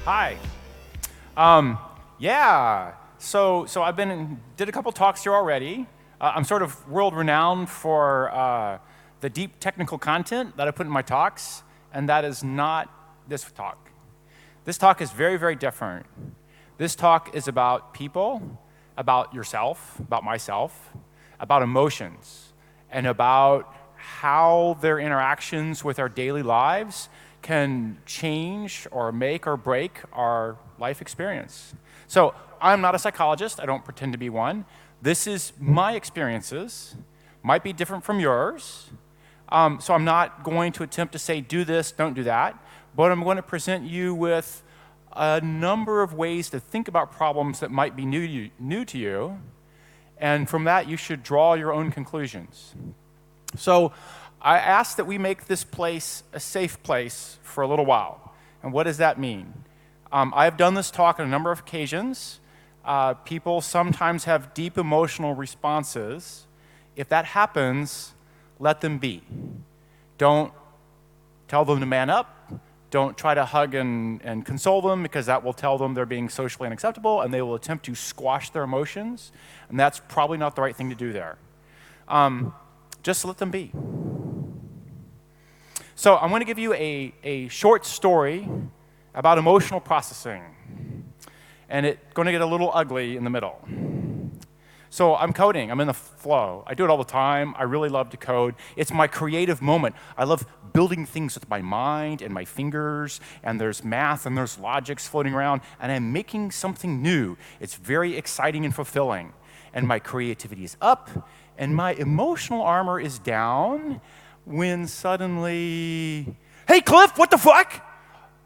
Hi. Yeah. So I've did a couple talks here already. I'm sort of world renowned for the deep technical content that I put in my talks, and that is not this talk. This talk is very, very different. This talk is about people, about yourself, about myself, about emotions, and about how their interactions with our daily lives can change or make or break our life experience. So I'm not a psychologist. I don't pretend to be one. This is my experiences. Might be different from yours. So I'm not going to attempt to say, do this, don't do that. But I'm going to present you with a number of ways to think about problems that might be new to you. And from that, you should draw your own conclusions. So I ask that we make this place a safe place for a little while. And what does that mean? I've done this talk on a number of occasions. People sometimes have deep emotional responses. If that happens, let them be. Don't tell them to man up. Don't try to hug and console them, because that will tell them they're being socially unacceptable, and they will attempt to squash their emotions. And that's probably not the right thing to do there. Just let them be. So I'm going to give you a short story about emotional processing. And it's going to get a little ugly in the middle. So I'm coding. I'm in the flow. I do it all the time. I really love to code. It's my creative moment. I love building things with my mind and my fingers, and there's math and there's logics floating around, and I'm making something new. It's very exciting and fulfilling. And my creativity is up, and my emotional armor is down, when suddenly, hey Cliff, what the fuck?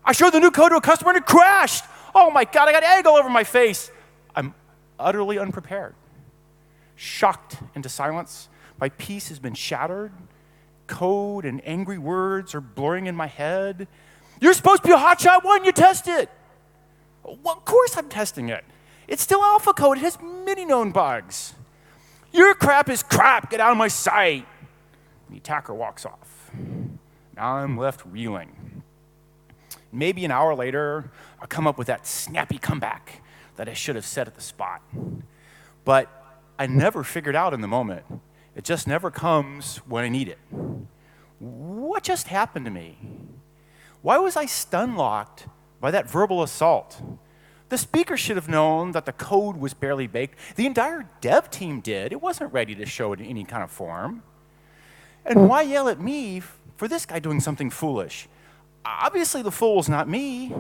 I showed the new code to a customer and it crashed. Oh my God, I got egg all over my face. I'm utterly unprepared. Shocked into silence. My peace has been shattered. Code and angry words are blurring in my head. You're supposed to be a hotshot. Why didn't you test it? Well, of course I'm testing it. It's still alpha code. It has many known bugs. Your crap is crap. Get out of my sight. The attacker walks off. Now I'm left reeling. Maybe an hour later, I'll come up with that snappy comeback that I should have said at the spot. But I never figured out in the moment. It just never comes when I need it. What just happened to me? Why was I stun-locked by that verbal assault? The speaker should have known that the code was barely baked. The entire dev team did. It wasn't ready to show it in any kind of form. And why yell at me for this guy doing something foolish? Obviously the fool's not me.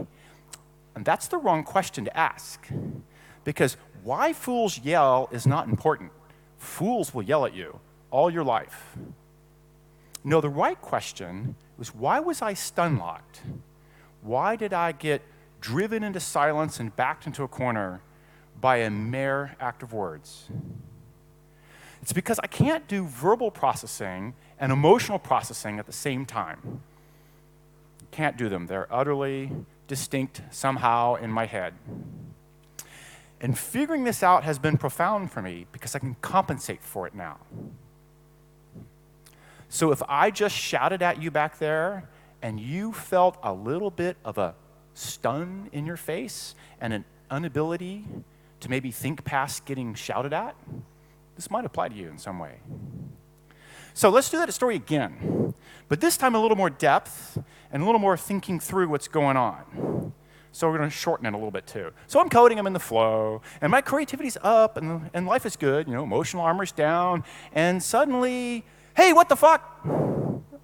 And that's the wrong question to ask. Because why fools yell is not important. Fools will yell at you all your life. No, the right question was, why was I stun-locked? Why did I get driven into silence and backed into a corner by a mere act of words? It's because I can't do verbal processing and emotional processing at the same time. Can't do them. They're utterly distinct somehow in my head. And figuring this out has been profound for me, because I can compensate for it now. So if I just shouted at you back there and you felt a little bit of a stun in your face and an inability to maybe think past getting shouted at, this might apply to you in some way. So let's do that story again, but this time a little more depth and a little more thinking through what's going on. So we're going to shorten it a little bit too. So I'm coding, I'm in the flow, and my creativity's up, and life is good, emotional armor's down, and suddenly, hey, what the fuck?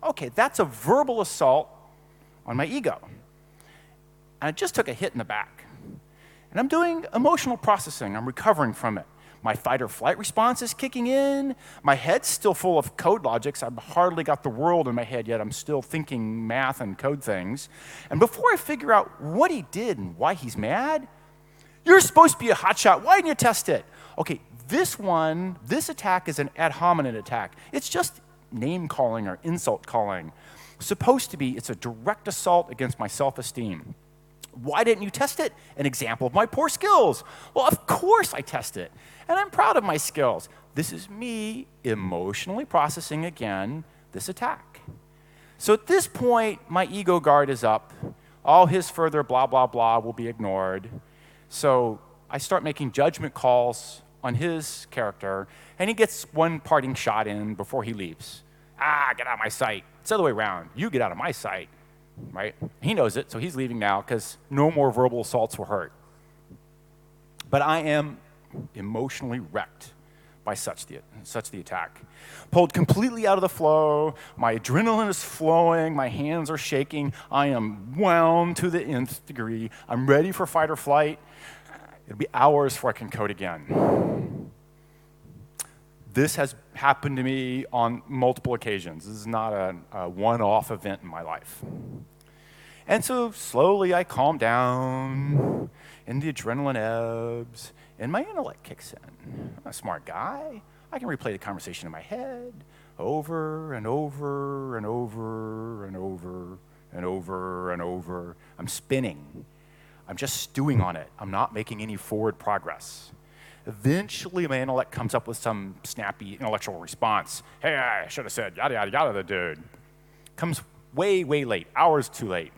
Okay, that's a verbal assault on my ego. And I just took a hit in the back. And I'm doing emotional processing, I'm recovering from it. My fight or flight response is kicking in. My head's still full of code logics. I've hardly got the world in my head yet. I'm still thinking math and code things. And before I figure out what he did and why he's mad, you're supposed to be a hotshot. Why didn't you test it? Okay, this attack is an ad hominem attack. It's just name calling or insult calling. Supposed to be, it's a direct assault against my self-esteem. Why didn't you test it? An example of my poor skills. Well, of course I test it. And I'm proud of my skills. This is me emotionally processing again this attack. So at this point, my ego guard is up. All his further blah, blah, blah will be ignored. So I start making judgment calls on his character, and he gets one parting shot in before he leaves. Get out of my sight. It's the other way around. You get out of my sight, right? He knows it, so he's leaving now because no more verbal assaults will hurt. But I am emotionally wrecked by such the attack. Pulled completely out of the flow, my adrenaline is flowing, my hands are shaking, I am wound to the nth degree, I'm ready for fight or flight. It'll be hours before I can code again. This has happened to me on multiple occasions. This is not a one-off event in my life. And so slowly I calm down, and the adrenaline ebbs, and my intellect kicks in. I'm a smart guy. I can replay the conversation in my head over and over and over and over and over and over. I'm spinning. I'm just stewing on it. I'm not making any forward progress. Eventually, my intellect comes up with some snappy intellectual response. Hey, I should have said yada, yada, yada, the dude. Comes way, way late, hours too late.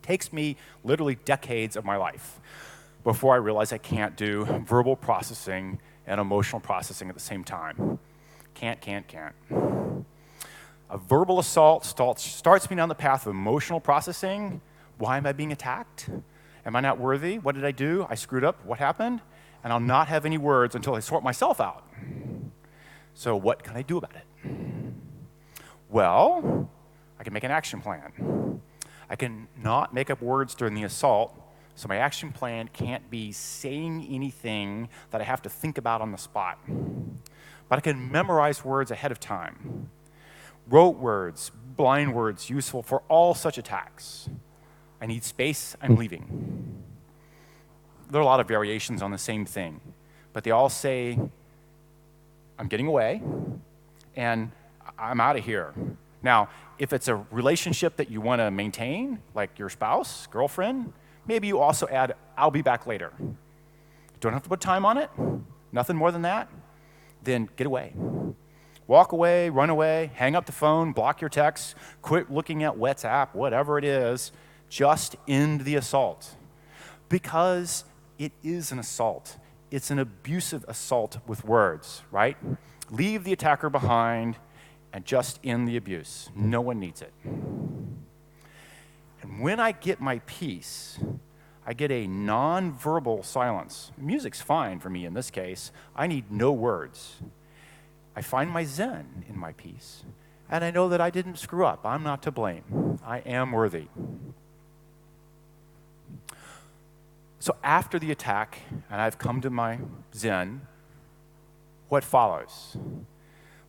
Takes me literally decades of my life before I realize I can't do verbal processing and emotional processing at the same time. Can't. A verbal assault starts me down the path of emotional processing. Why am I being attacked? Am I not worthy? What did I do? I screwed up. What happened? And I'll not have any words until I sort myself out. So what can I do about it? Well, I can make an action plan. I can not make up words during the assault, so my action plan can't be saying anything that I have to think about on the spot. But I can memorize words ahead of time. Rote words, blind words, useful for all such attacks. I need space, I'm leaving. There are a lot of variations on the same thing, but they all say, I'm getting away, and I'm out of here. Now, if it's a relationship that you want to maintain, like your spouse, girlfriend, maybe you also add, I'll be back later. Don't have to put time on it, nothing more than that, then get away. Walk away, run away, hang up the phone, block your texts, quit looking at WhatsApp, whatever it is, just end the assault. Because it is an assault. It's an abusive assault with words, right? Leave the attacker behind and just end the abuse. No one needs it. And when I get my peace, I get a non-verbal silence. Music's fine for me in this case. I need no words. I find my zen in my peace, and I know that I didn't screw up. I'm not to blame. I am worthy. So after the attack, and I've come to my zen, what follows?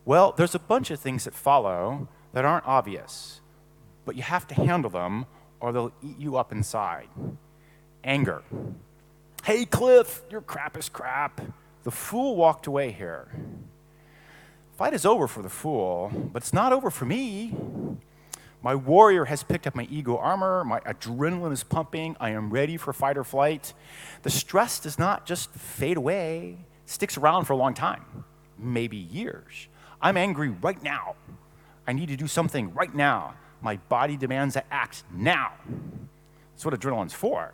Well, there's a bunch of things that follow that aren't obvious, but you have to handle them or they'll eat you up inside. Anger. Hey, Cliff, your crap is crap. The fool walked away here. Fight is over for the fool, but it's not over for me. My warrior has picked up my ego armor. My adrenaline is pumping. I am ready for fight or flight. The stress does not just fade away. It sticks around for a long time, maybe years. I'm angry right now. I need to do something right now. My body demands I act now. That's what adrenaline's for.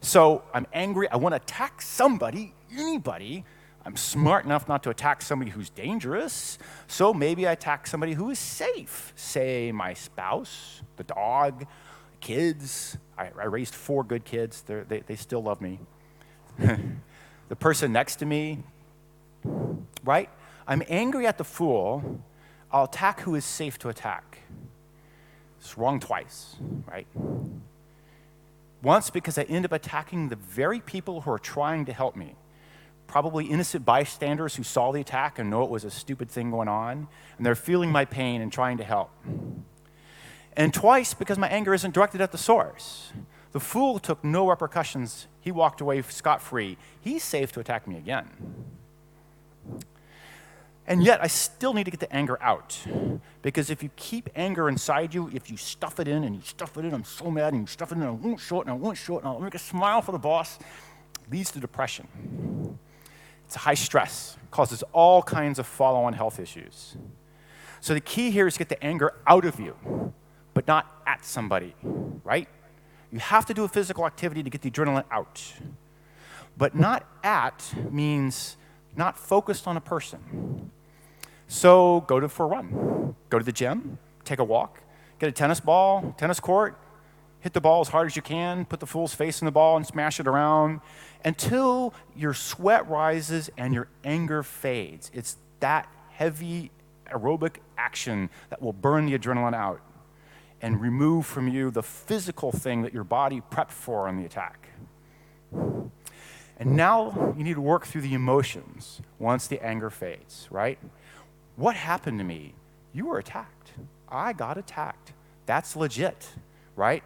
So I'm angry. I want to attack somebody, anybody. I'm smart enough not to attack somebody who's dangerous, so maybe I attack somebody who is safe. Say my spouse, the dog, kids. I raised 4 good kids. They still love me. The person next to me, right? I'm angry at the fool. I'll attack who is safe to attack. It's wrong twice, right? Once because I end up attacking the very people who are trying to help me. Probably innocent bystanders who saw the attack and know it was a stupid thing going on, and they're feeling my pain and trying to help. And twice because my anger isn't directed at the source. The fool took no repercussions. He walked away scot-free. He's safe to attack me again. And yet, I still need to get the anger out. Because if you keep anger inside you, if you stuff it in and you stuff it in, I'm so mad, and you stuff it in, and I won't show it, and I won't show it, and I'll make a smile for the boss, it leads to depression. It's high stress, causes all kinds of follow-on health issues. So the key here is to get the anger out of you, but not at somebody, right? You have to do a physical activity to get the adrenaline out. But not at means not focused on a person. So go for a run. Go to the gym, take a walk, get a tennis ball, tennis court, hit the ball as hard as you can, put the fool's face in the ball and smash it around until your sweat rises and your anger fades. It's that heavy aerobic action that will burn the adrenaline out and remove from you the physical thing that your body prepped for on the attack. And now you need to work through the emotions once the anger fades, right? What happened to me? You were attacked. I got attacked. That's legit, right?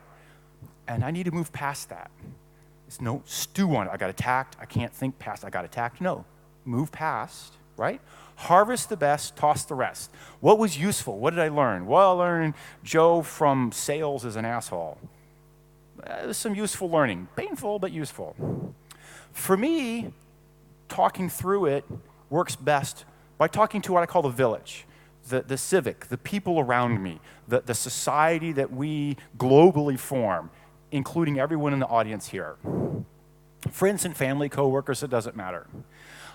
And I need to move past that. It's no stew on it. I got attacked. I can't think past I got attacked. No, move past, right? Harvest the best, toss the rest. What was useful? What did I learn? Well, I learned Joe from sales is an asshole. It was some useful learning. Painful, but useful. For me, talking through it works best by talking to what I call the village, the civic, the people around me, the society that we globally form, including everyone in the audience here. Friends and family, coworkers, it doesn't matter.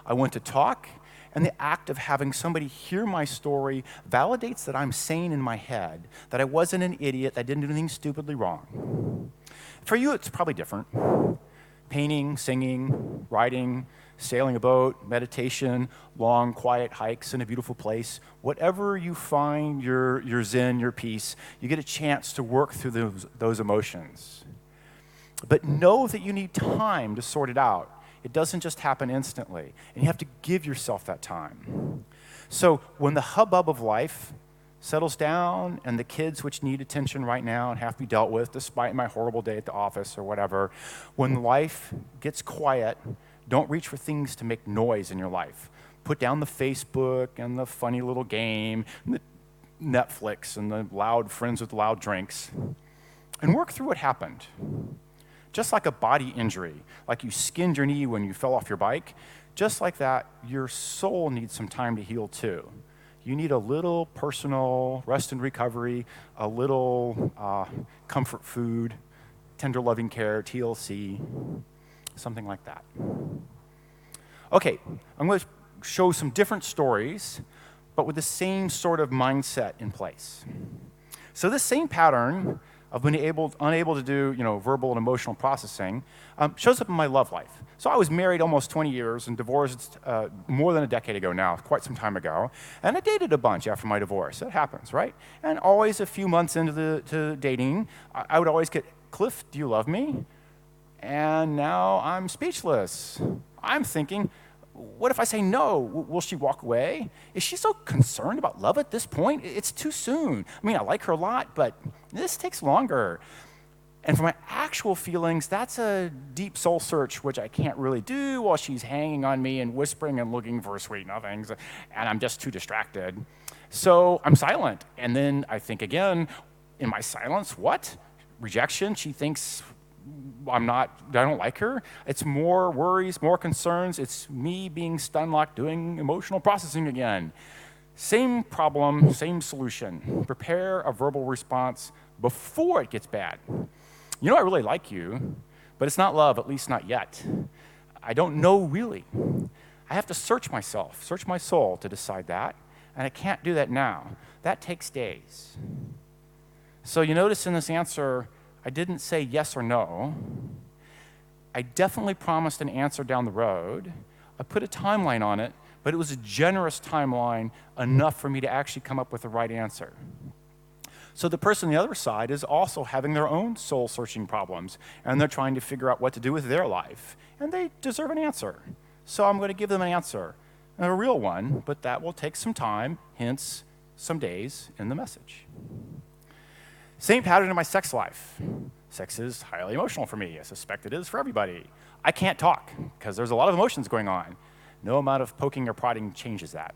I want to talk, and the act of having somebody hear my story validates that I'm sane in my head, that I wasn't an idiot, that I didn't do anything stupidly wrong. For you, it's probably different. Painting, singing, writing, sailing a boat, meditation, long, quiet hikes in a beautiful place. Whatever you find your zen, your peace, you get a chance to work through those emotions. But know that you need time to sort it out. It doesn't just happen instantly, and you have to give yourself that time. So when the hubbub of life settles down and the kids which need attention right now and have to be dealt with despite my horrible day at the office or whatever, when life gets quiet, don't reach for things to make noise in your life. Put down the Facebook and the funny little game, and the Netflix and the loud friends with loud drinks, and work through what happened. Just like a body injury, like you skinned your knee when you fell off your bike, just like that, your soul needs some time to heal too. You need a little personal rest and recovery, a little comfort food, tender loving care, TLC, something like that. Okay, I'm going to show some different stories, but with the same sort of mindset in place. So this same pattern of being unable to do verbal and emotional processing shows up in my love life. So I was married almost 20 years and divorced more than a decade ago now, quite some time ago. And I dated a bunch after my divorce. That happens, right? And always a few months into to dating, I would always get, Cliff, do you love me? And now I'm speechless. I'm thinking, what if I say no? Will she walk away? Is she so concerned about love at this point? It's too soon. I mean, I like her a lot, but this takes longer. And for my actual feelings, that's a deep soul search, which I can't really do while she's hanging on me and whispering and looking for sweet nothings, and I'm just too distracted. So I'm silent. And then I think again, in my silence, what? Rejection? She thinks I don't like her. It's more worries, more concerns. It's me being stun-locked, doing emotional processing again. Same problem, same solution. Prepare a verbal response before it gets bad. I really like you, but it's not love, at least not yet. I don't know really. I have to search myself, search my soul to decide that, and I can't do that now. That takes days. So you notice in this answer, I didn't say yes or no. I definitely promised an answer down the road. I put a timeline on it, but it was a generous timeline, enough for me to actually come up with the right answer. So the person on the other side is also having their own soul-searching problems, and they're trying to figure out what to do with their life, and they deserve an answer. So I'm going to give them an answer, a real one, but that will take some time, hence some days in the message. Same pattern in my sex life. Sex is highly emotional for me. I suspect it is for everybody. I can't talk because there's a lot of emotions going on. No amount of poking or prodding changes that.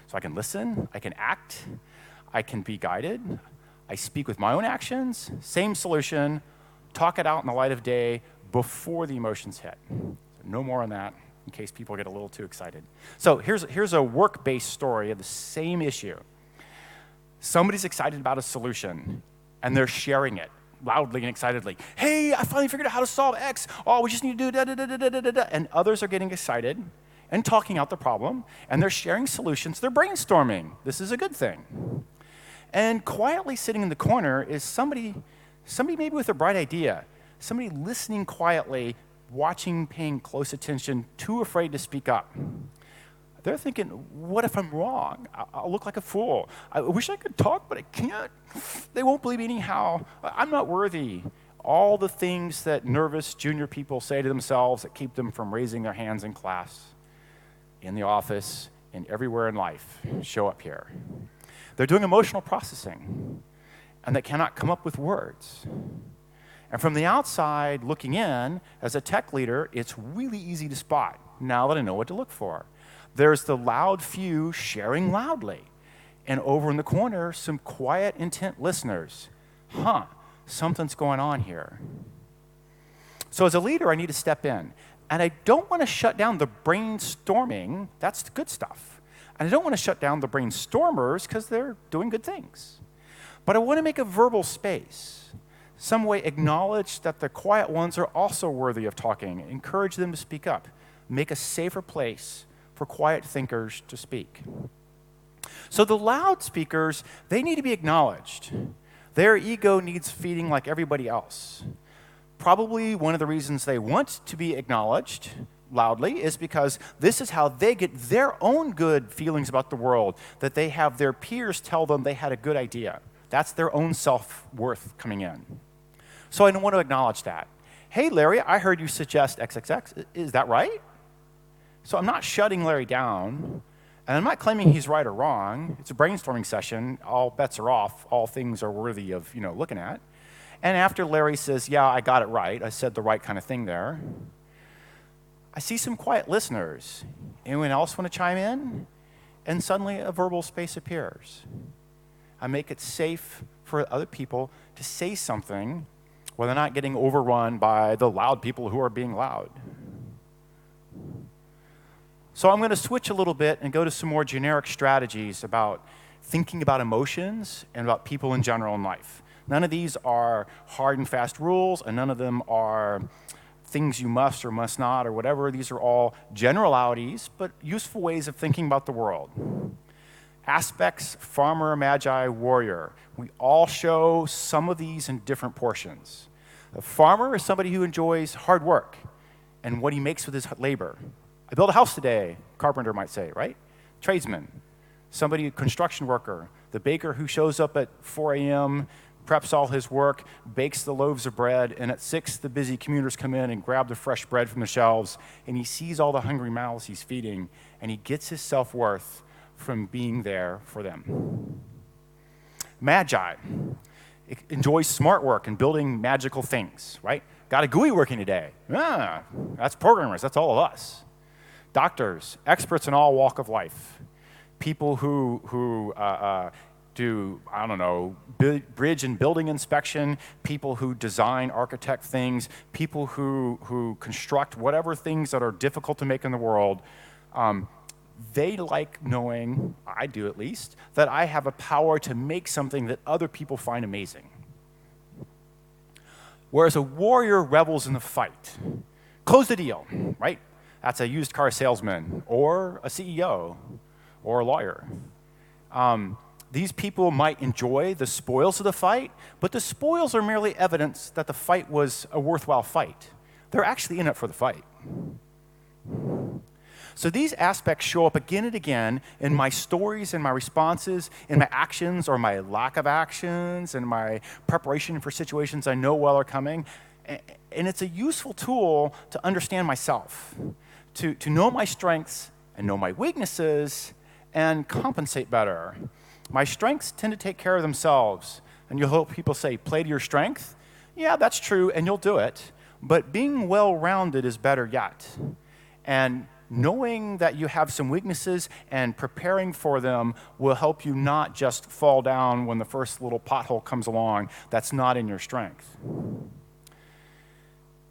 So I can listen, I can act, I can be guided, I speak with my own actions, same solution, talk it out in the light of day before the emotions hit. So no more on that in case people get a little too excited. So here's a work-based story of the same issue. Somebody's excited about a solution, and they're sharing it. loudly and excitedly, hey, I finally figured out how to solve X. Oh, we just need to do da da da da da da da. And others are getting excited and talking out the problem, and they're sharing solutions. They're brainstorming. This is a good thing. And quietly sitting in the corner is somebody maybe with a bright idea, somebody listening quietly, watching, paying close attention, too afraid to speak up. They're thinking, what if I'm wrong? I'll look like a fool. I wish I could talk, but I can't. They won't believe me anyhow. I'm not worthy. All the things that nervous junior people say to themselves that keep them from raising their hands in class, in the office, and everywhere in life show up here. They're doing emotional processing, and they cannot come up with words. And from the outside looking in, as a tech leader, it's really easy to spot now that I know what to look for. There's the loud few sharing loudly. And over in the corner, some quiet, intent listeners. Something's going on here. So as a leader, I need to step in. And I don't want to shut down the brainstorming. That's the good stuff. And I don't want to shut down the brainstormers because they're doing good things. But I want to make a verbal space. Some way acknowledge that the quiet ones are also worthy of talking. Encourage them to speak up. Make a safer place for quiet thinkers to speak. So the loud speakers, they need to be acknowledged. Their ego needs feeding like everybody else. Probably one of the reasons they want to be acknowledged loudly is because this is how they get their own good feelings about the world, that they have their peers tell them they had a good idea. That's their own self-worth coming in. So I want to acknowledge that. Hey, Larry, I heard you suggest XXX. Is that right? So I'm not shutting Larry down, and I'm not claiming he's right or wrong. It's a brainstorming session. All bets are off. All things are worthy of looking at. And after Larry says, yeah, I got it right, I said the right kind of thing there, I see some quiet listeners. Anyone else want to chime in? And suddenly a verbal space appears. I make it safe for other people to say something where they're not getting overrun by the loud people who are being loud. So I'm going to switch a little bit and go to some more generic strategies about thinking about emotions and about people in general in life. None of these are hard and fast rules, and none of them are things you must or must not or whatever. These are all generalities, but useful ways of thinking about the world. Aspects, farmer, magi, warrior. We all show some of these in different portions. A farmer is somebody who enjoys hard work and what he makes with his labor. I built a house today, carpenter might say, right? Tradesman, somebody, construction worker, the baker who shows up at 4 a.m., preps all his work, bakes the loaves of bread, and at 6, the busy commuters come in and grab the fresh bread from the shelves, and he sees all the hungry mouths he's feeding, and he gets his self-worth from being there for them. Magi enjoys smart work and building magical things, right? Got a GUI working today. That's programmers, that's all of us. Doctors, experts in all walk of life. People who do, I don't know, bridge and building inspection, people who design, architect things, people who construct whatever things that are difficult to make in the world. They like knowing, I do at least, that I have a power to make something that other people find amazing. Whereas a warrior revels in the fight. Close the deal, right? That's a used car salesman or a CEO or a lawyer. These people might enjoy the spoils of the fight, but the spoils are merely evidence that the fight was a worthwhile fight. They're actually in it for the fight. So these aspects show up again and again in my stories and my responses, in my actions or my lack of actions, and my preparation for situations I know well are coming. And it's a useful tool to understand myself, to know my strengths and know my weaknesses and compensate better. My strengths tend to take care of themselves. And you'll hope people say, play to your strength. Yeah, that's true, and you'll do it. But being well-rounded is better yet. And knowing that you have some weaknesses and preparing for them will help you not just fall down when the first little pothole comes along that's not in your strength.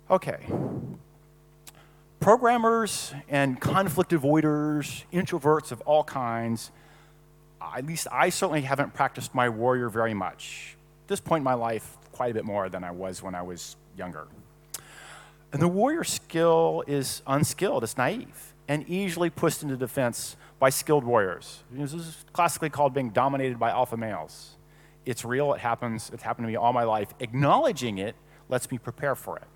Okay. Programmers and conflict avoiders, introverts of all kinds, at least I certainly haven't practiced my warrior very much. At this point in my life, quite a bit more than I was when I was younger. And the warrior skill is unskilled, it's naive, and easily pushed into defense by skilled warriors. This is classically called being dominated by alpha males. It's real, it happens, it's happened to me all my life. Acknowledging it lets me prepare for it.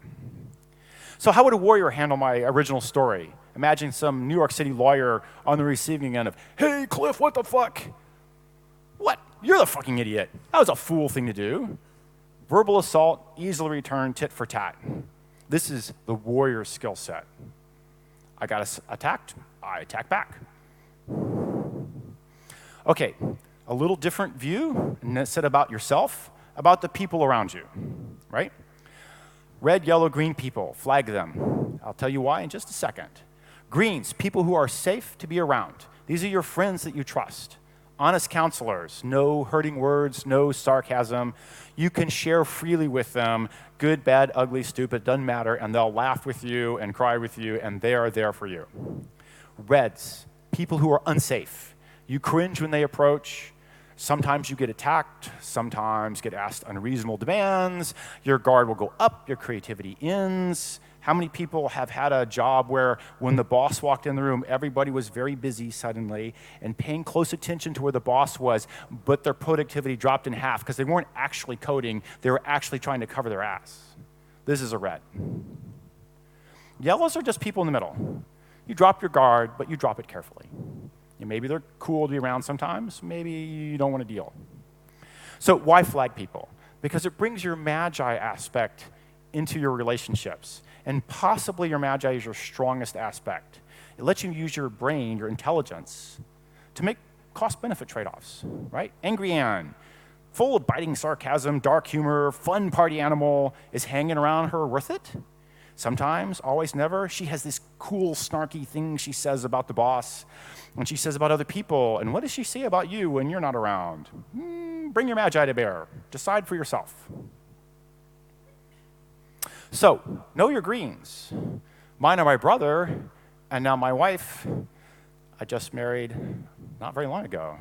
So how would a warrior handle my original story? Imagine some New York City lawyer on the receiving end of, "Hey, Cliff, what the fuck?" "What? You're the fucking idiot. That was a fool thing to do." Verbal assault, easily returned tit for tat. This is the warrior skill set. I got attacked, I attack back. Okay, a little different view, and that's said about yourself, about the people around you, right? Red, yellow, green people, flag them. I'll tell you why in just a second. Greens, people who are safe to be around. These are your friends that you trust. Honest counselors, no hurting words, no sarcasm. You can share freely with them, good, bad, ugly, stupid, doesn't matter, and they'll laugh with you and cry with you, and they are there for you. Reds, people who are unsafe. You cringe when they approach. Sometimes you get attacked, sometimes get asked unreasonable demands, your guard will go up, your creativity ends. How many people have had a job where when the boss walked in the room, everybody was very busy suddenly and paying close attention to where the boss was, but their productivity dropped in half because they weren't actually coding, they were actually trying to cover their ass. This is a red. Yellows are just people in the middle. You drop your guard, but you drop it carefully. And maybe they're cool to be around sometimes, maybe you don't want to deal. So why flag people? Because it brings your magi aspect into your relationships, and possibly your magi is your strongest aspect. It lets you use your brain, your intelligence, to make cost-benefit trade-offs, right? Angry Ann, full of biting sarcasm, dark humor, fun party animal, is hanging around her worth it? Sometimes, always, never. She has this cool, snarky thing she says about the boss, and she says about other people, and what does she say about you when you're not around? Bring your magi to bear. Decide for yourself. So, know your greens. Mine are my brother, and now my wife. I just married not very long ago.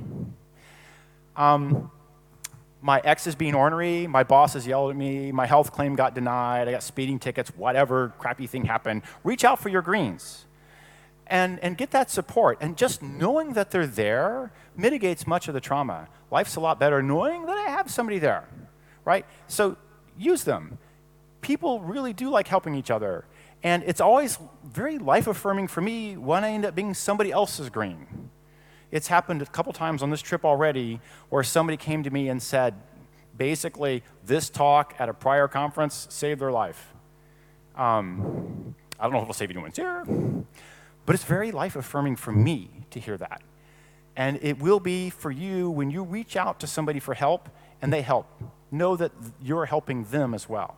My ex is being ornery, my boss has yelled at me, my health claim got denied, I got speeding tickets, whatever crappy thing happened. Reach out for your greens and get that support. And just knowing that they're there mitigates much of the trauma. Life's a lot better knowing that I have somebody there, right? So use them. People really do like helping each other. And it's always very life-affirming for me when I end up being somebody else's green. It's happened a couple times on this trip already where somebody came to me and said, basically, this talk at a prior conference saved their life. I don't know if it'll save anyone's here, but it's very life-affirming for me to hear that. And it will be for you when you reach out to somebody for help and they help. Know that you're helping them as well.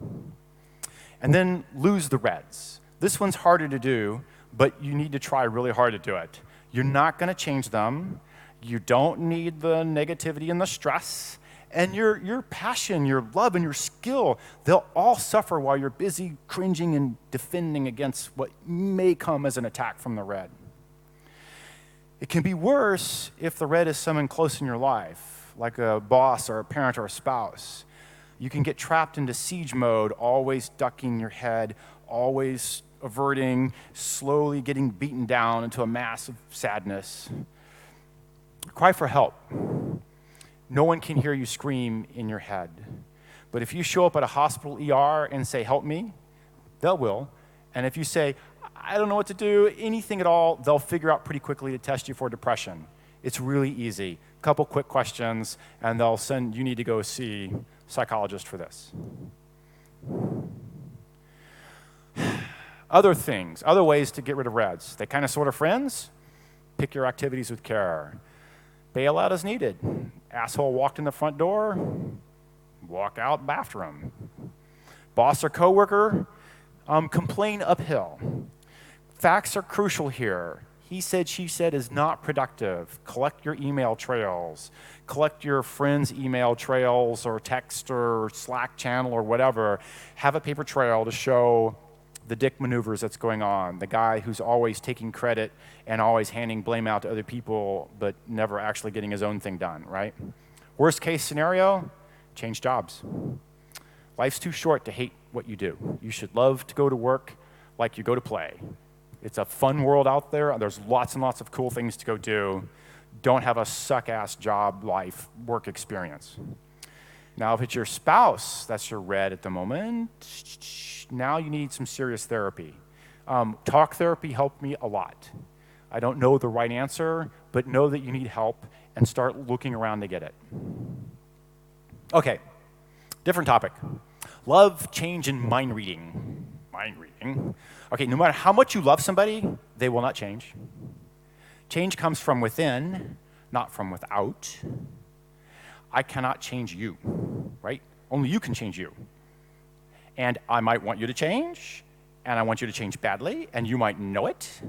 And then lose the reds. This one's harder to do, but you need to try really hard to do it. You're not going to change them. You don't need the negativity and the stress. And your passion, your love, and your skill, they'll all suffer while you're busy cringing and defending against what may come as an attack from the red. It can be worse if the red is someone close in your life, like a boss or a parent or a spouse. You can get trapped into siege mode, always ducking your head, always averting, slowly getting beaten down into a mass of sadness. Cry for help. No one can hear you scream in your head. But if you show up at a hospital ER and say, "Help me," they will. And if you say, "I don't know what to do," anything at all, they'll figure out pretty quickly to test you for depression. It's really easy. A couple quick questions, and they'll send you need to go see a psychologist for this. Other things, other ways to get rid of reds. They kind of sort of friends. Pick your activities with care. Bail out as needed. Asshole walked in the front door, walk out after him. Boss or coworker, complain uphill. Facts are crucial here. He said, she said is not productive. Collect your email trails. Collect your friends' email trails or text or Slack channel or whatever. Have a paper trail to show the dick maneuvers that's going on. The guy who's always taking credit and always handing blame out to other people but never actually getting his own thing done, right? Worst case scenario, change jobs. Life's too short to hate what you do. You should love to go to work like you go to play. It's a fun world out there. There's lots and lots of cool things to go do. Don't have a suck-ass job, life, work experience. Now, if it's your spouse that's your red at the moment, now you need some serious therapy. Talk therapy helped me a lot. I don't know the right answer, but know that you need help and start looking around to get it. Okay, different topic. Love, change, and mind reading. Mind reading. Okay, no matter how much you love somebody, they will not change. Change comes from within, not from without. I cannot change you, right? Only you can change you. And I might want you to change, and I want you to change badly, and you might know it,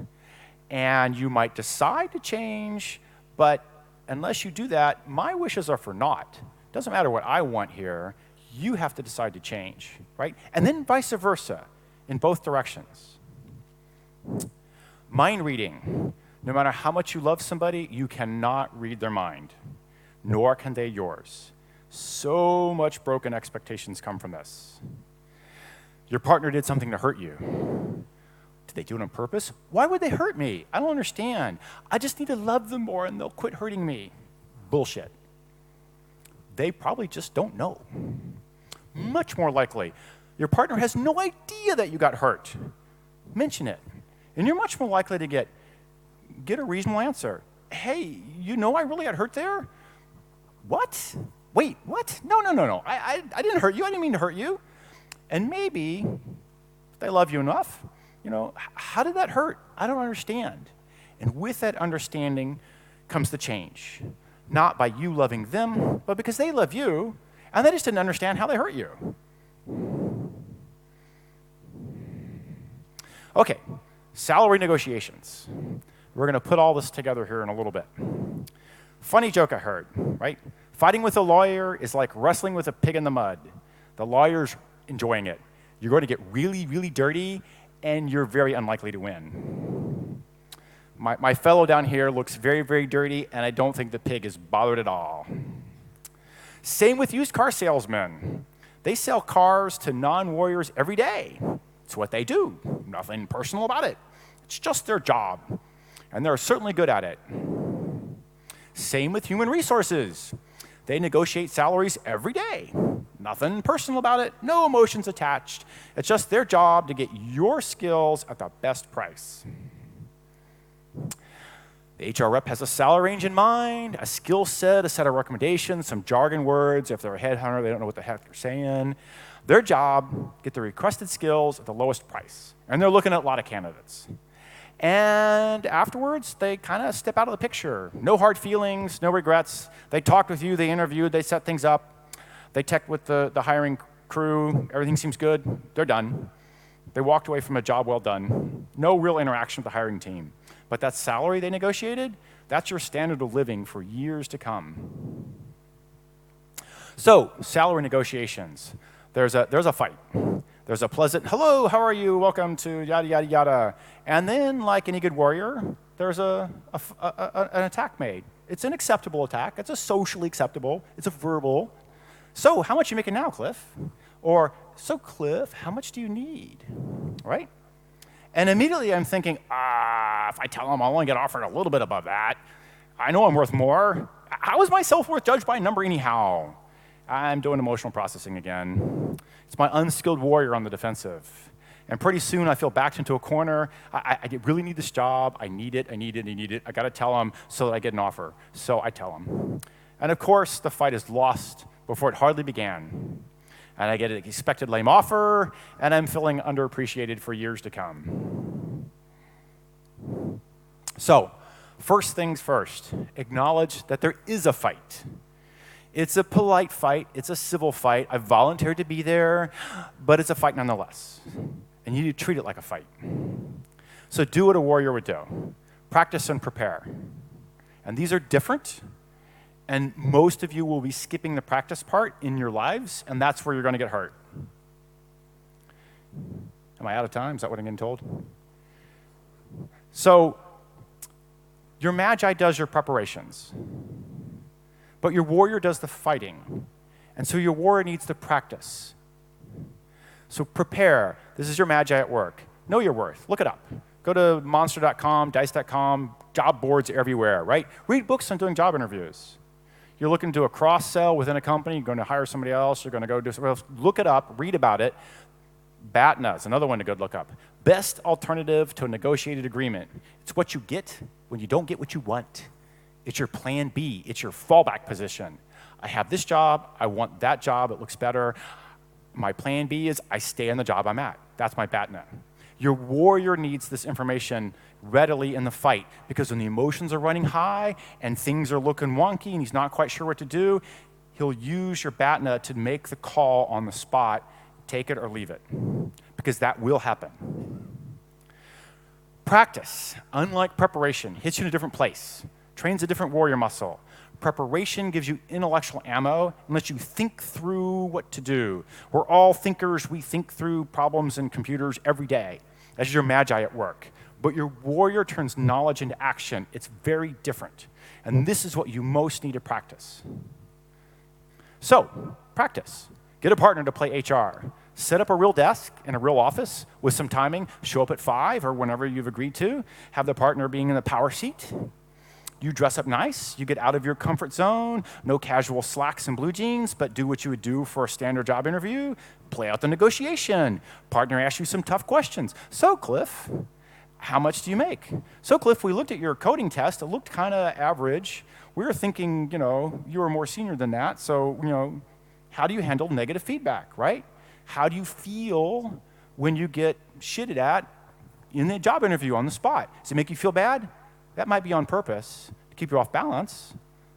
and you might decide to change, but unless you do that, my wishes are for naught. Doesn't matter what I want here, you have to decide to change, right? And then vice versa, in both directions. Mind reading. No matter how much you love somebody, you cannot read their mind, nor can they yours. So much broken expectations come from this. Your partner did something to hurt you. Did they do it on purpose? Why would they hurt me? I don't understand. I just need to love them more and they'll quit hurting me. Bullshit. They probably just don't know. Much more likely, your partner has no idea that you got hurt. Mention it. And you're much more likely to get a reasonable answer. Hey, you know I really got hurt there? What? Wait, what? No. I didn't hurt you. I didn't mean to hurt you. And maybe, if they love you enough, how did that hurt? I don't understand. And with that understanding comes the change. Not by you loving them, but because they love you, and they just didn't understand how they hurt you. Okay, salary negotiations. We're going to put all this together here in a little bit. Funny joke I heard, right? Fighting with a lawyer is like wrestling with a pig in the mud. The lawyer's enjoying it. You're going to get really, really dirty, and you're very unlikely to win. My fellow down here looks very, very dirty, and I don't think the pig is bothered at all. Same with used car salesmen. They sell cars to non-warriors every day. It's what they do. Nothing personal about it. It's just their job, and they're certainly good at it. Same with human resources. They negotiate salaries every day. Nothing personal about it, no emotions attached. It's just their job to get your skills at the best price. The HR rep has a salary range in mind, a skill set, a set of recommendations, some jargon words. If they're a headhunter, they don't know what the heck they're saying. Their job, get the requested skills at the lowest price. And they're looking at a lot of candidates. And afterwards, they kind of step out of the picture. No hard feelings, no regrets. They talked with you, they interviewed, they set things up. They checked with the hiring crew. Everything seems good. They're done. They walked away from a job well done. No real interaction with the hiring team. But that salary they negotiated, that's your standard of living for years to come. So, salary negotiations. There's a fight. There's a pleasant, hello, how are you? Welcome to yada, yada, yada. And then, like any good warrior, there's an attack made. It's an acceptable attack. It's a socially acceptable. It's a verbal. So, how much are you making now, Cliff? Or, so Cliff, how much do you need? Right? And immediately I'm thinking, if I tell them I'll only get offered a little bit above that, I know I'm worth more. How is my self-worth judged by a number anyhow? I'm doing emotional processing again. It's my unskilled warrior on the defensive. And pretty soon I feel backed into a corner. I really need this job. I need it. I got to tell them so that I get an offer. So I tell them. And of course, the fight is lost before it hardly began. And I get an expected lame offer, and I'm feeling underappreciated for years to come. So, first things first, acknowledge that there is a fight. It's a polite fight, it's a civil fight. I volunteered to be there, but it's a fight nonetheless. And you need to treat it like a fight. So do what a warrior would do. Practice and prepare. And these are different. And most of you will be skipping the practice part in your lives, and that's where you're going to get hurt. Am I out of time? Is that what I'm getting told? So, your magi does your preparations, but your warrior does the fighting. And so your warrior needs to practice So prepare. This is your magi at work. Know your worth. Look it up. Go to monster.com, dice.com, job boards everywhere, right? Read books on doing job interviews. You're looking to do a cross-sell within a company, you're going to hire somebody else, you're going to go do something else. Look it up, read about it. BATNA is another one to go look up. Best alternative to a negotiated agreement. It's what you get when you don't get what you want. It's your plan B. It's your fallback position. I have this job. I want that job. It looks better. My plan B is I stay on the job I'm at. That's my BATNA. Your warrior needs this information readily in the fight because when the emotions are running high and things are looking wonky and he's not quite sure what to do, he'll use your BATNA to make the call on the spot, take it or leave it, because that will happen. Practice, unlike preparation, hits you in a different place, trains a different warrior muscle. Preparation gives you intellectual ammo and lets you think through what to do. We're all thinkers. We think through problems in computers every day. That's your magi at work. But your warrior turns knowledge into action. It's very different. And this is what you most need to practice. So, practice. Get a partner to play HR. Set up a real desk in a real office with some timing. Show up at 5 or whenever you've agreed to. Have the partner being in the power seat. You dress up nice, you get out of your comfort zone, no casual slacks and blue jeans, but do what you would do for a standard job interview, play out the negotiation. Partner asks you some tough questions. So, Cliff, how much do you make? So, Cliff, we looked at your coding test, it looked kind of average. We were thinking, you were more senior than that, so, how do you handle negative feedback, right? How do you feel when you get shitted at in the job interview on the spot? Does it make you feel bad? That might be on purpose to keep you off balance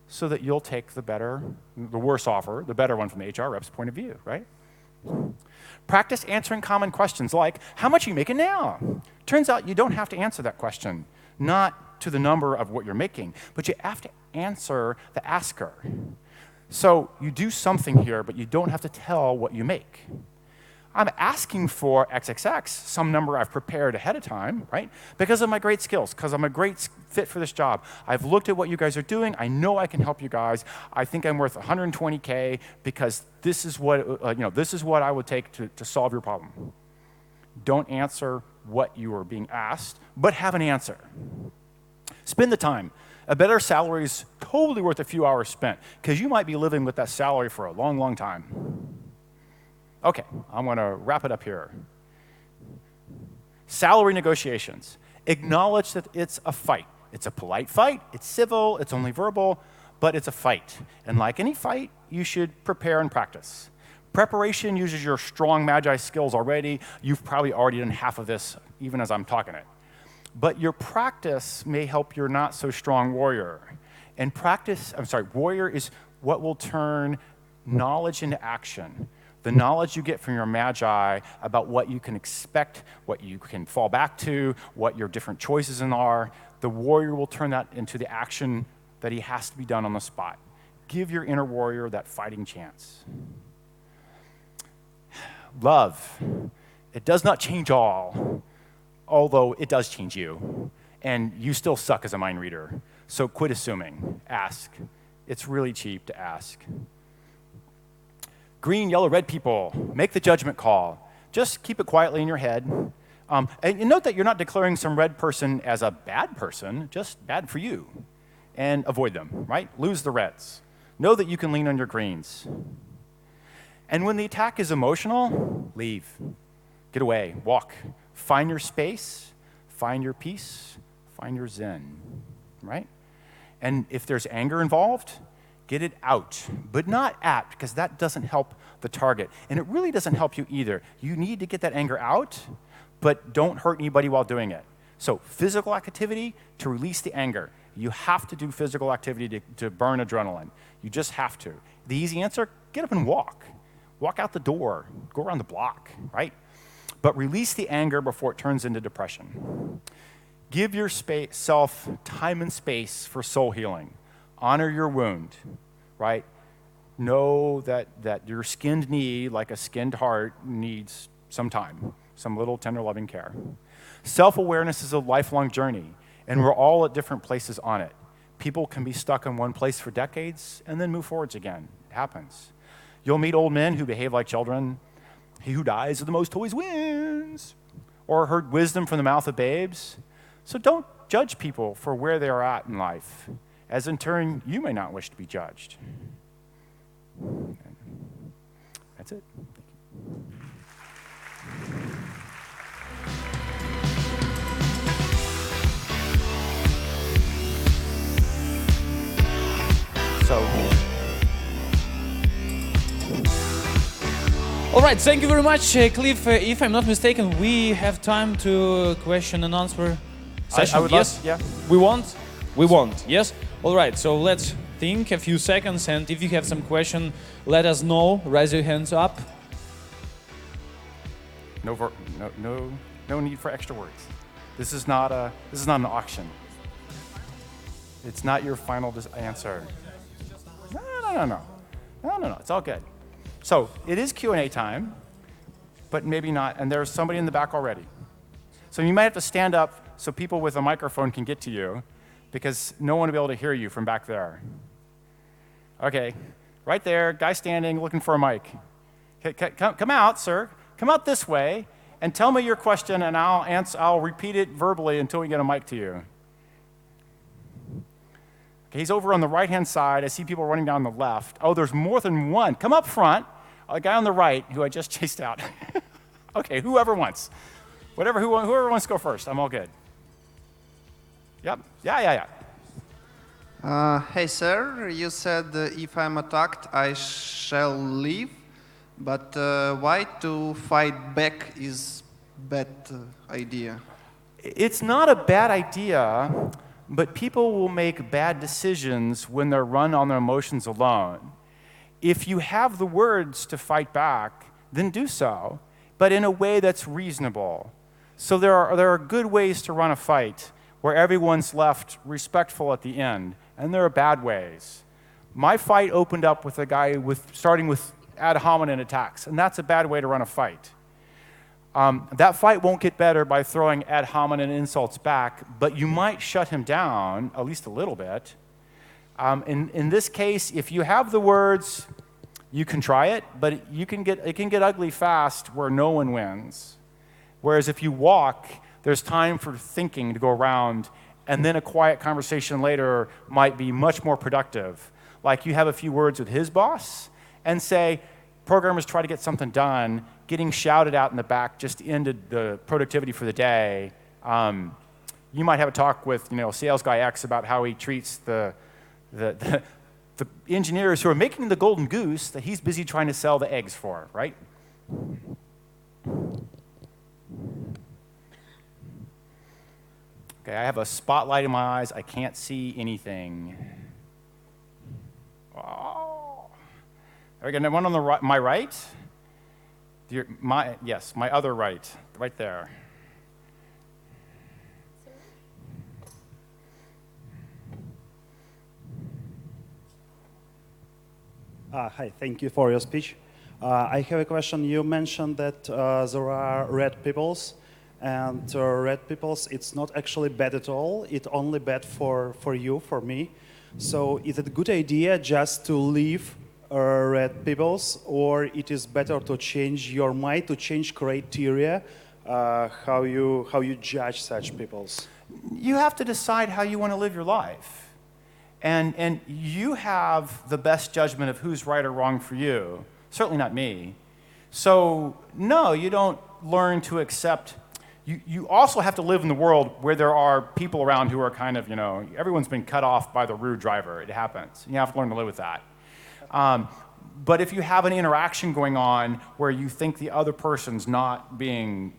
so that you'll take the worse offer, the better one from the HR rep's point of view, right? Practice answering common questions like, how much are you making now? Turns out you don't have to answer that question, not to the number of what you're making, but you have to answer the asker. So you do something here, but you don't have to tell what you make. I'm asking for XXX, some number I've prepared ahead of time, right? Because of my great skills, because I'm a great fit for this job. I've looked at what you guys are doing. I know I can help you guys. I think I'm worth 120K because this is what this is what I would take to solve your problem. Don't answer what you are being asked, but have an answer. Spend the time. A better salary is totally worth a few hours spent because you might be living with that salary for a long, long time. Okay, I'm going to wrap it up here. Salary negotiations. Acknowledge that it's a fight. It's a polite fight. It's civil. It's only verbal, but it's a fight. And like any fight, you should prepare and practice. Preparation uses your strong magi skills already. You've probably already done half of this, even as I'm talking it. But your practice may help your not so strong warrior. And warrior is what will turn knowledge into action. The knowledge you get from your magi about what you can expect, what you can fall back to, what your different choices are, the warrior will turn that into the action that he has to be done on the spot. Give your inner warrior that fighting chance. Love. It does not change all, although it does change you. And you still suck as a mind reader. So quit assuming. Ask. It's really cheap to ask. Green, yellow, red people, make the judgment call. Just keep it quietly in your head. And note that you're not declaring some red person as a bad person, just bad for you. And avoid them, right? Lose the reds. Know that you can lean on your greens. And when the attack is emotional, leave. Get away, walk. Find your space, find your peace, find your zen, right? And if there's anger involved, get it out, but not at, because that doesn't help the target. And it really doesn't help you either. You need to get that anger out, but don't hurt anybody while doing it. So physical activity to release the anger. You have to do physical activity to burn adrenaline. You just have to. The easy answer, get up and walk. Walk out the door, go around the block, right? But release the anger before it turns into depression. Give yourself time and space for soul healing. Honor your wound, right? Know that your skinned knee, like a skinned heart, needs some time, some little tender loving care. Self-awareness is a lifelong journey, and we're all at different places on it. People can be stuck in one place for decades and then move forwards again. It happens. You'll meet old men who behave like children, He who dies the most always wins. Or heard wisdom from the mouth of babes. So don't judge people for where they are at in life, as in turn you may not wish to be judged. That's it. All right, thank you very much, Cliff. If I'm not mistaken, we have time to question and answer session. I would yes? yeah. We want? We want, yes? All right, so let's think a few seconds, and if you have some question, let us know. Raise your hands up. No need for extra words. This is not an auction. It's not your final answer. No. It's all good. So it is Q&A time, but maybe not. And there's somebody in the back already. So you might have to stand up so people with a microphone can get to you, because no one will be able to hear you from back there. Okay, right there, guy standing, looking for a mic. Come out, sir. Come out this way, and tell me your question, and I'll repeat it verbally until we get a mic to you. Okay, he's over on the right-hand side. I see people running down the left. Oh, there's more than one. Come up front. A guy on the right who I just chased out. Okay, whoever wants. Whoever wants to go first. I'm all good. Yep. Yeah. Hey, sir. You said if I'm attacked, I shall leave. But why to fight back is bad idea? It's not a bad idea, but people will make bad decisions when they're run on their emotions alone. If you have the words to fight back, then do so, but in a way that's reasonable. So there are good ways to run a fight where everyone's left respectful at the end, and there are bad ways. My fight opened up with a guy starting with ad hominem attacks, and that's a bad way to run a fight. That fight won't get better by throwing ad hominem insults back, but you might shut him down, at least a little bit. In this case, if you have the words, you can try it, but it can get ugly fast where no one wins. Whereas if you walk, there's time for thinking to go around, and then a quiet conversation later might be much more productive. Like you have a few words with his boss and say, programmers try to get something done, getting shouted out in the back just ended the productivity for the day. You might have a talk with sales guy X about how he treats the engineers who are making the golden goose that he's busy trying to sell the eggs for, right? Okay, I have a spotlight in my eyes. I can't see anything. Oh. Are we going to one on my right? Yes, my other right there. Hi, thank you for your speech. I have a question. You mentioned that there are red peoples, and red peoples, it's not actually bad at all. It's only bad for you, for me. So is it a good idea just to leave red peoples, or it is better to change your mind, to change criteria, how you judge such peoples? You have to decide how you want to live your life. And you have the best judgment of who's right or wrong for you, certainly not me. So no, you don't learn to accept. You also have to live in the world where there are people around who are kind of, everyone's been cut off by the rude driver. It happens. You have to learn to live with that. But if you have an interaction going on where you think the other person's not being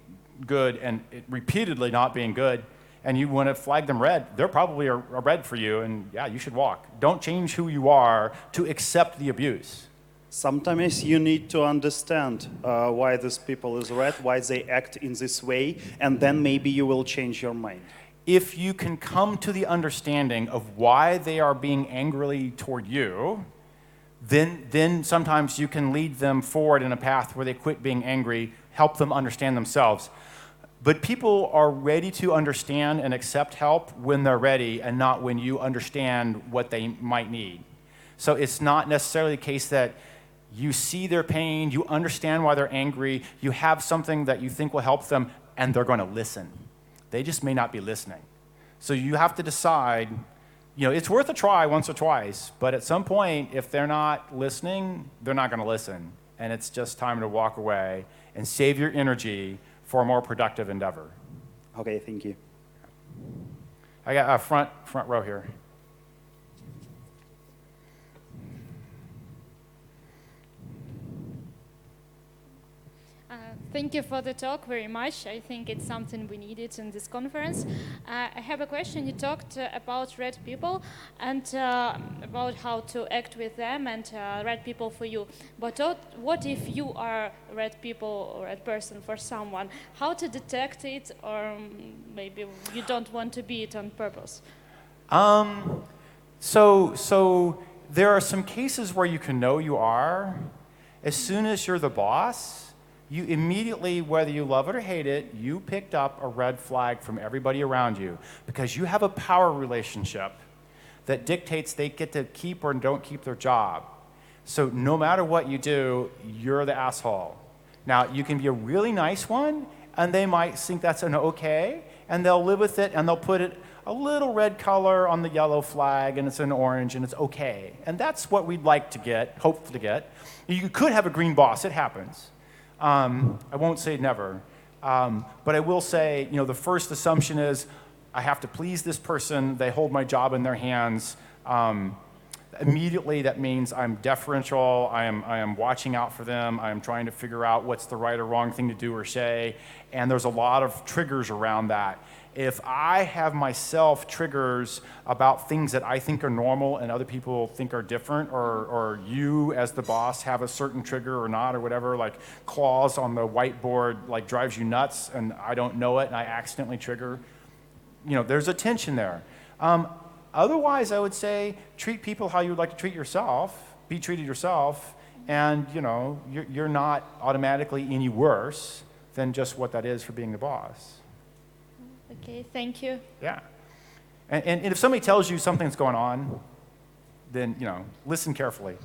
good and repeatedly not being good, and you want to flag them red, they're probably a red for you, and yeah, you should walk. Don't change who you are to accept the abuse. Sometimes you need to understand why this people is red, why they act in this way, and then maybe you will change your mind. If you can come to the understanding of why they are being angrily toward you, then sometimes you can lead them forward in a path where they quit being angry, help them understand themselves. But people are ready to understand and accept help when they're ready and not when you understand what they might need. So it's not necessarily the case that You see their pain, you understand why they're angry, you have something that you think will help them, and they're going to listen. They just may not be listening. So you have to decide, it's worth a try once or twice, but at some point, if they're not listening, they're not going to listen. And it's just time to walk away and save your energy for a more productive endeavor. Okay, thank you. I got a front row here. Thank you for the talk very much. I think it's something we needed in this conference. I have a question. You talked about red people and about how to act with them and red people for you. But what if you are red people or red person for someone? How to detect it, or maybe you don't want to be it on purpose? So there are some cases where you can know you are. As soon as you're the boss, you immediately, whether you love it or hate it, you picked up a red flag from everybody around you because you have a power relationship that dictates they get to keep or don't keep their job. So no matter what you do, you're the asshole. Now, you can be a really nice one, and they might think that's an okay, and they'll live with it, and they'll put it a little red color on the yellow flag, and it's an orange, and it's okay. And that's what we'd like to get, hope to get. You could have a green boss, it happens. I won't say never, but I will say, the first assumption is I have to please this person. They hold my job in their hands. Immediately, that means I'm deferential. I am watching out for them. I am trying to figure out what's the right or wrong thing to do or say. And there's a lot of triggers around that. If I have myself triggers about things that I think are normal and other people think are different, or you as the boss have a certain trigger or not or whatever, like claws on the whiteboard like drives you nuts and I don't know it and I accidentally trigger, there's a tension there. Otherwise, I would say treat people how you would like to treat yourself, be treated yourself, and you're not automatically any worse than just what that is for being the boss. Okay, thank you. Yeah. And if somebody tells you something's going on, then, listen carefully.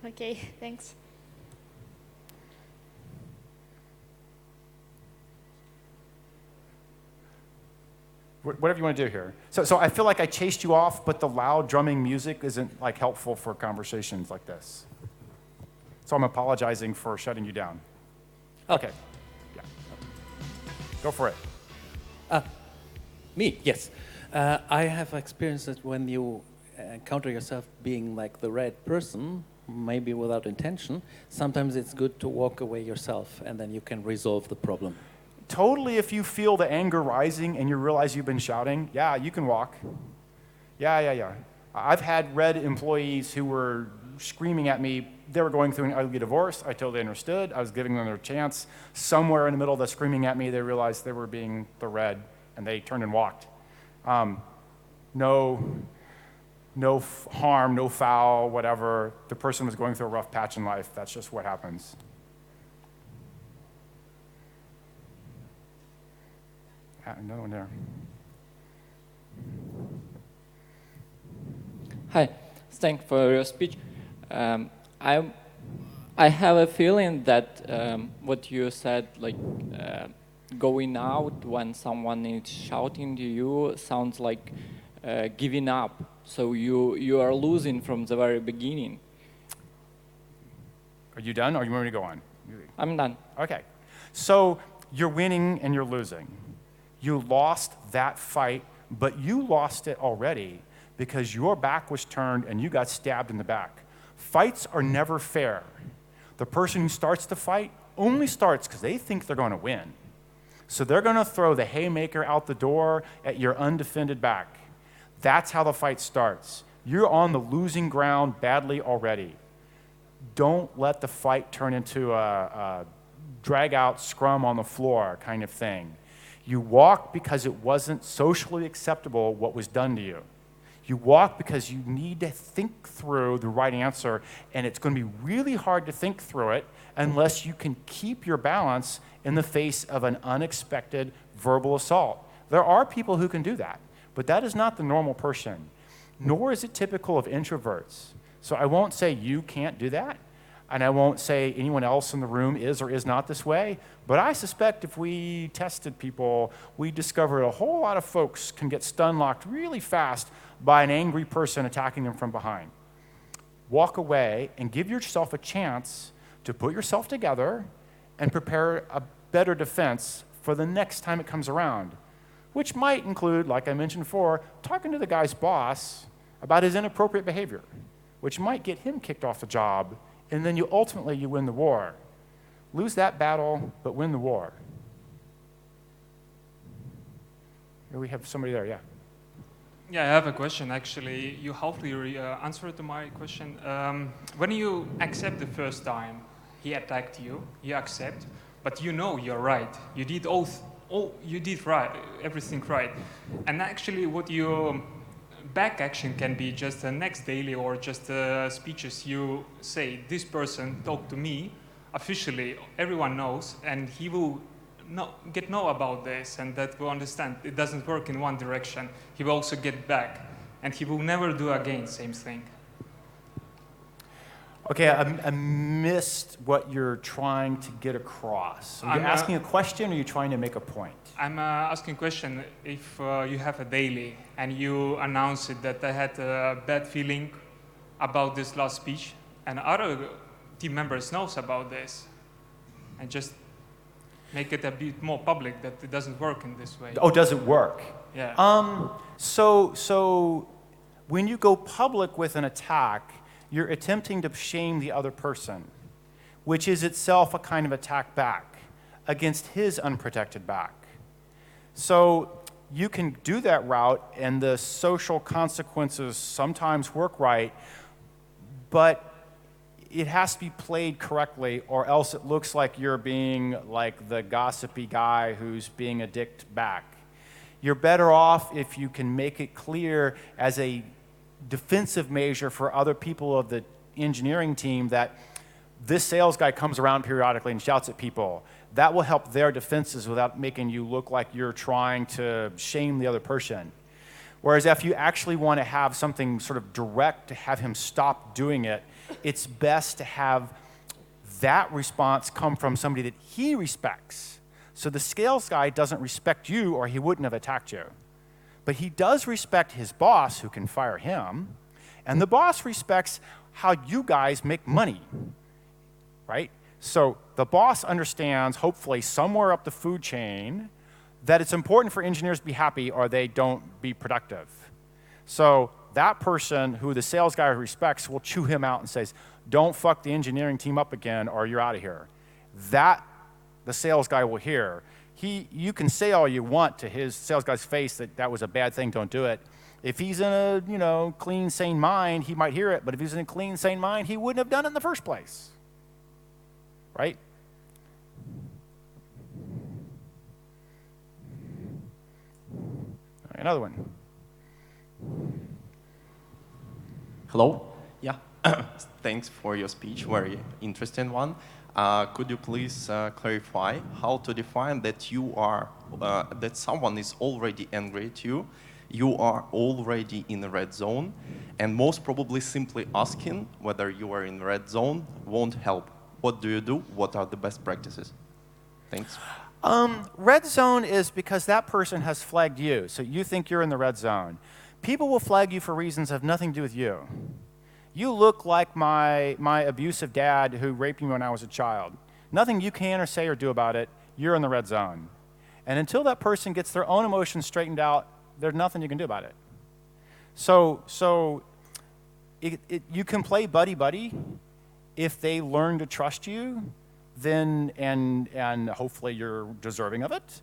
Okay, thanks. Whatever you want to do here. So I feel like I chased you off, but the loud drumming music isn't helpful for conversations like this. So I'm apologizing for shutting you down. Okay. Yeah. Go for it. Me, yes. I have experienced that when you encounter yourself being like the red person, maybe without intention, sometimes it's good to walk away yourself and then you can resolve the problem. Totally, if you feel the anger rising and you realize you've been shouting, yeah, you can walk. Yeah. I've had red employees who were screaming at me. They were going through an ugly divorce. I totally understood. I was giving them their chance. Somewhere in the middle of the screaming at me, they realized they were being the red, and they turned and walked. No harm, no foul, whatever. The person was going through a rough patch in life. That's just what happens. Another one there. Hi, thanks for your speech. I have a feeling that what you said, going out when someone is shouting to you, sounds like giving up. So you are losing from the very beginning. Are you done, or you want me to go on? I'm done. Okay. So you're winning and you're losing. You lost that fight, but you lost it already because your back was turned and you got stabbed in the back. Fights are never fair. The person who starts the fight only starts because they think they're going to win. So they're going to throw the haymaker out the door at your undefended back. That's how the fight starts. You're on the losing ground badly already. Don't let the fight turn into a drag-out scrum on the floor kind of thing. You walk because it wasn't socially acceptable what was done to you. You walk because you need to think through the right answer, and it's going to be really hard to think through it unless you can keep your balance in the face of an unexpected verbal assault. There are people who can do that, but that is not the normal person, nor is it typical of introverts. So I won't say you can't do that. and I won't say anyone else in the room is or is not this way, but I suspect if we tested people, we discovered a whole lot of folks can get stun locked really fast by an angry person attacking them from behind. Walk away and give yourself a chance to put yourself together and prepare a better defense for the next time it comes around, which might include, like I mentioned before, talking to the guy's boss about his inappropriate behavior, which might get him kicked off the job, and then ultimately you win the war. Lose that battle, but win the war. Here we have somebody there, yeah. Yeah, I have a question actually. You halfly answered to my question. When you accept the first time he attacked you, you accept, but you know you're right. You did you did right, everything right. And actually what your back action can be just the next daily or just speeches you say, this person talked to me, officially everyone knows, and he will know about this, and that will understand it doesn't work in one direction. He will also get back, and he will never do again same thing. Okay, I missed what you're trying to get across. Are you asking a question, or are you trying to make a point? I'm asking a question. If you have a daily and you announce it that I had a bad feeling about this last speech, and other team members knows about this, and just make it a bit more public that it doesn't work in this way. Oh, does it work? Yeah. So when you go public with an attack, you're attempting to shame the other person, which is itself a kind of attack back against his unprotected back. So you can do that route, and the social consequences sometimes work right, but it has to be played correctly, or else it looks like you're being like the gossipy guy who's being a dick back. You're better off if you can make it clear as a defensive measure for other people of the engineering team that this sales guy comes around periodically and shouts at people. That will help their defenses without making you look like you're trying to shame the other person. Whereas if you actually want to have something sort of direct to have him stop doing it, it's best to have that response come from somebody that he respects. So the sales guy doesn't respect you, or he wouldn't have attacked you. But he does respect his boss, who can fire him, and the boss respects how you guys make money, right? So the boss understands, hopefully somewhere up the food chain, that it's important for engineers to be happy or they don't be productive. So that person who the sales guy respects will chew him out and says, don't fuck the engineering team up again or you're out of here. That the sales guy will hear. You can say all you want to his sales guy's face that that was a bad thing, don't do it. If he's in a clean, sane mind, he might hear it, but if he's in a clean, sane mind, he wouldn't have done it in the first place. Right? All right, another one. Hello. Yeah. Thanks for your speech. Very interesting one. Could you please clarify how to define that you are that someone is already angry at you, you are already in the red zone, and most probably simply asking whether you are in the red zone won't help. What do you do? What are the best practices? Thanks. Red zone is because that person has flagged you, so you think you're in the red zone. People will flag you for reasons that have nothing to do with you. You look like my abusive dad who raped me when I was a child. Nothing you can or say or do about it, you're in the red zone. And until that person gets their own emotions straightened out, there's nothing you can do about it. So you can play buddy-buddy if they learn to trust you, then and hopefully you're deserving of it.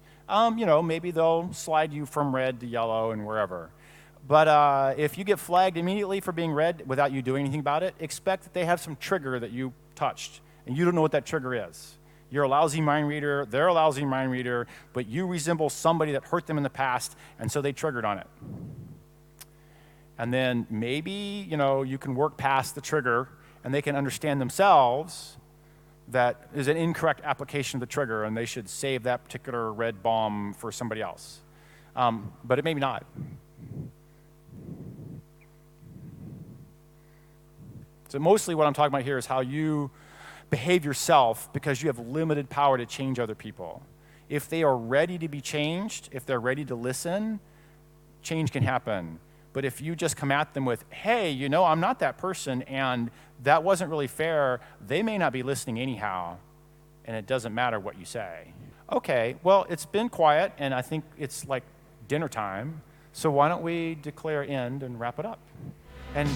Maybe they'll slide you from red to yellow and wherever. But if you get flagged immediately for being red without you doing anything about it, expect that they have some trigger that you touched, and you don't know what that trigger is. You're a lousy mind reader, they're a lousy mind reader, but you resemble somebody that hurt them in the past, and so they triggered on it. And then maybe, you can work past the trigger, and they can understand themselves that is an incorrect application of the trigger, and they should save that particular red bomb for somebody else. But it maybe not. So mostly what I'm talking about here is how you behave yourself because you have limited power to change other people. If they are ready to be changed, if they're ready to listen, change can happen. But if you just come at them with, hey, you know, I'm not that person and that wasn't really fair, they may not be listening anyhow, and it doesn't matter what you say. Okay, well, it's been quiet, and I think it's like dinner time, so why don't we declare end and wrap it up? And